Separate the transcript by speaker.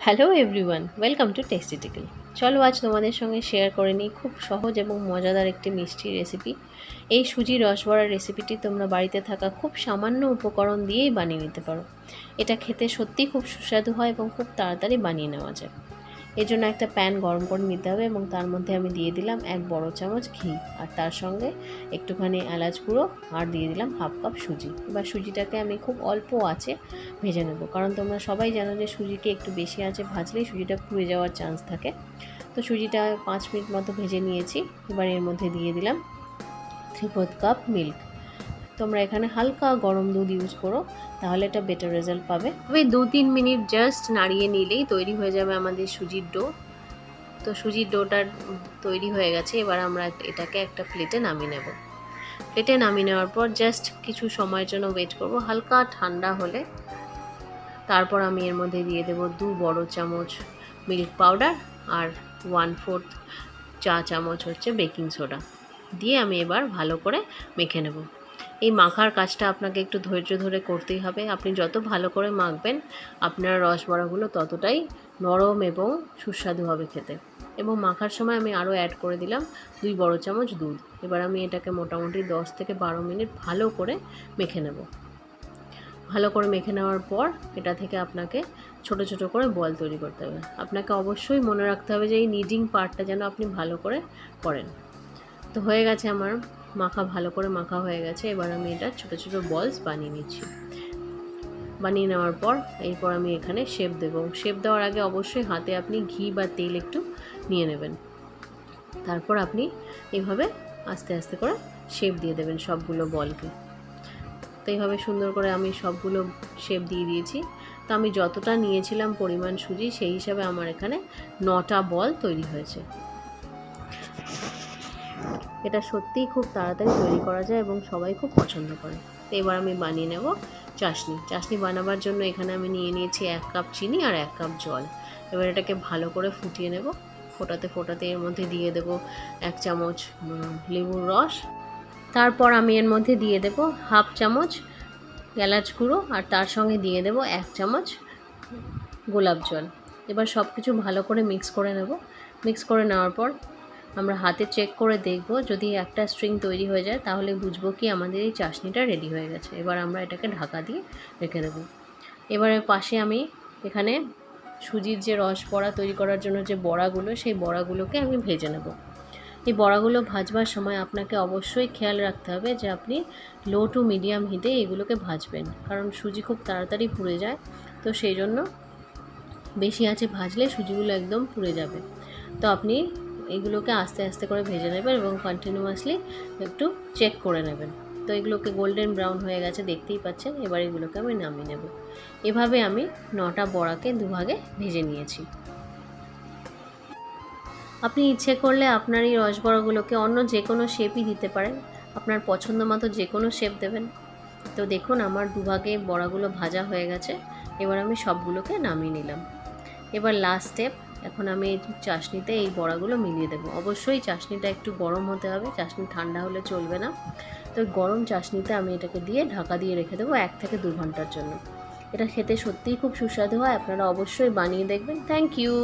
Speaker 1: Hello everyone, welcome to tasty tickle. চলো আজ তোমাদের সঙ্গে শেয়ার করে নিই খুব সহজ এবং মজাদার একটি মিষ্টি রেসিপি। এই সুজি রসবড়ার রেসিপিটি তোমরা বাড়িতে থাকা খুব সামান্য উপকরণ দিয়েই বানিয়ে নিতে পারো। এটা খেতে সত্যিই খুব সুস্বাদু হয় এবং খুব তাড়াতাড়ি বানিয়ে নেওয়া যায়। এর জন্য একটা প্যান গরম করে নিতে হবে এবং তার মধ্যে আমি দিয়ে দিলাম 1 বড় চামচ ঘি, আর তার সঙ্গে একটুখানি এলাচ গুঁড়ো, আর দিয়ে দিলাম হাফ কাপ সুজি। এবার সুজিটাকে আমি খুব অল্প আঁচে ভেজে নেব, কারণ তোমরা সবাই জানো যে সুজিকে একটু বেশি আঁচে ভাজলেই সুজিটা পুড়ে যাওয়ার চান্স থাকে। তো সুজিটা 5 মিনিট মতো ভেজে নিয়েছি। এবার এর মধ্যে দিয়ে দিলাম 3/4 কাপ মিল্ক। তোমরা এখানে হালকা গরম দুধ ইউজ করো, তাহলে এটা বেটার রেজাল্ট পাবে। তবে 2-3 মিনিট জাস্ট নাড়িয়ে নিলেই তৈরি হয়ে যাবে আমাদের সুজির ডো। তো সুজির ডোটা তৈরি হয়ে গেছে। এবার আমরা এটাকে একটা প্লেটে নামিয়ে নেব। প্লেটে নামিয়ে নেওয়ার পর জাস্ট কিছু সময়ের জন্য ওয়েট করব, হালকা ঠান্ডা হলে তারপর আমি এর মধ্যে দিয়ে দেব 2 বড় চামচ মিল্ক পাউডার আর 1/4 চা চামচ হচ্ছে বেকিং সোডা দিয়ে আমি এবার ভালো করে মেখে নেব। এই মাখার কাজটা আপনাকে একটু ধৈর্য ধরে করতেই হবে। আপনি যত ভালো করে মাখবেন আপনার রসবড়াগুলো ততটাই নরম এবং সুস্বাদু হবে খেতে। এবং মাখার সময় আমি আরও অ্যাড করে দিলাম 2 বড় চামচ দুধ। এবার আমি এটাকে মোটামুটি 10 থেকে 12 মিনিট ভালো করে মেখে নেব। ভালো করে মেখে নেওয়ার পর এটা থেকে আপনাকে ছোট ছোট করে বল তৈরি করতে হবে। আপনাকে অবশ্যই মনে রাখতে হবে যে এই নিডিং পার্টটা যেন আপনি ভালো করে করেন। তো হয়ে গেছে আমার মাখা, ভালো করে মাখা হয়ে গেছে। এবার আমি এটা ছোট ছোট বলস বানিয়ে নিচ্ছি। বানিয়ে নেওয়ার পর এরপর আমি এখানে শেপ দেবো। শেপ দেওয়ার আগে অবশ্যই হাতে আপনি ঘি বা তেল একটু নিয়ে নেবেন। তারপর আপনি এইভাবে আস্তে আস্তে করে শেপ দিয়ে দেবেন সবগুলো বলকে। তো এইভাবে সুন্দর করে আমি সবগুলো শেপ দিয়ে দিয়েছি। তো আমি যতটা নিয়েছিলাম পরিমাণ সুজি, সেই হিসাবে আমার এখানে 9টা বল তৈরি হয়েছে। এটা সত্যিই খুব তাড়াতাড়ি তৈরি করা যায় এবং সবাই খুব পছন্দ করে। তো এবার আমি বানিয়ে নেব চাশনি। চাশনি বানাবার জন্য এখানে আমি নিয়ে নিয়েছি 1 কাপ চিনি আর 1 কাপ জল। এবার এটাকে ভালো করে ফুটিয়ে নেব। ফোটাতে ফোটাতে এর মধ্যে দিয়ে দেব 1 চামচ লেবুর রস। তারপর আমি এর মধ্যে দিয়ে দেব হাফ চামচ এলাচ গুঁড়ো, আর তার সঙ্গে দিয়ে দেব 1 চামচ গোলাপ জল। এবার সব কিছু ভালো করে মিক্স করে নেব। মিক্স করে নেওয়ার পর আমরা হাতে চেক করে দেখব, যদি একটা স্ট্রিং তৈরি হয়ে যায় তাহলে বুঝবো কি আমাদের এই চাশনিটা রেডি হয়ে গেছে। এবার আমরা এটাকে ঢাকা দিয়ে রেখে দেবো। এবারে পাশে আমি এখানে সুজির যে রসবড়া তৈরি করার জন্য যে বড়াগুলো, সেই বড়াগুলোকে আমি ভেজে নেব। এই বড়াগুলো ভাজবার সময় আপনাকে অবশ্যই খেয়াল রাখতে হবে যে আপনি লো টু মিডিয়াম হিটে এগুলোকে ভাজবেন, কারণ সুজি খুব তাড়াতাড়ি পুড়ে যায়। তো সেই জন্য বেশি আঁচে ভাজলে সুজিগুলো একদম পুড়ে যাবে। তো আপনি এগুলোকে আস্তে আস্তে করে ভেজে নেবেন এবং কন্টিনিউয়াসলি একটু চেক করে নেবেন। তো এগুলোকে গোল্ডেন ব্রাউন হয়ে গেছে, দেখতেই পাচ্ছেন। এবার এগুলোকে আমি নামিয়ে নেব। এভাবে আমি 9টা বড়াকে দুভাগে ভেজে নিয়েছি। আপনি ইচ্ছে করলে আপনার এই রসবড়াগুলোকে অন্য যে কোনো শেপই দিতে পারেন, আপনার পছন্দ মতো যে কোনো শেপ দেবেন। তো দেখুন আমার দুভাগে বড়াগুলো ভাজা হয়ে গেছে। এবার আমি সবগুলোকে নামিয়ে নিলাম। এবার লাস্ট স্টেপ, এখন আমি এই চাশনিতে এই বড়াগুলো মিলিয়ে দেবো। অবশ্যই চাশনিটা একটু গরম হতে হবে, চাশনি ঠান্ডা হলে চলবে না। তো গরম চাশনিতে আমি এটাকে দিয়ে ঢাকা দিয়ে রেখে দেবো 1 থেকে 2 ঘন্টার জন্য। এটা খেতে সত্যিই খুব সুস্বাদু হয়, আপনারা অবশ্যই বানিয়ে দেখবেন। Thank you.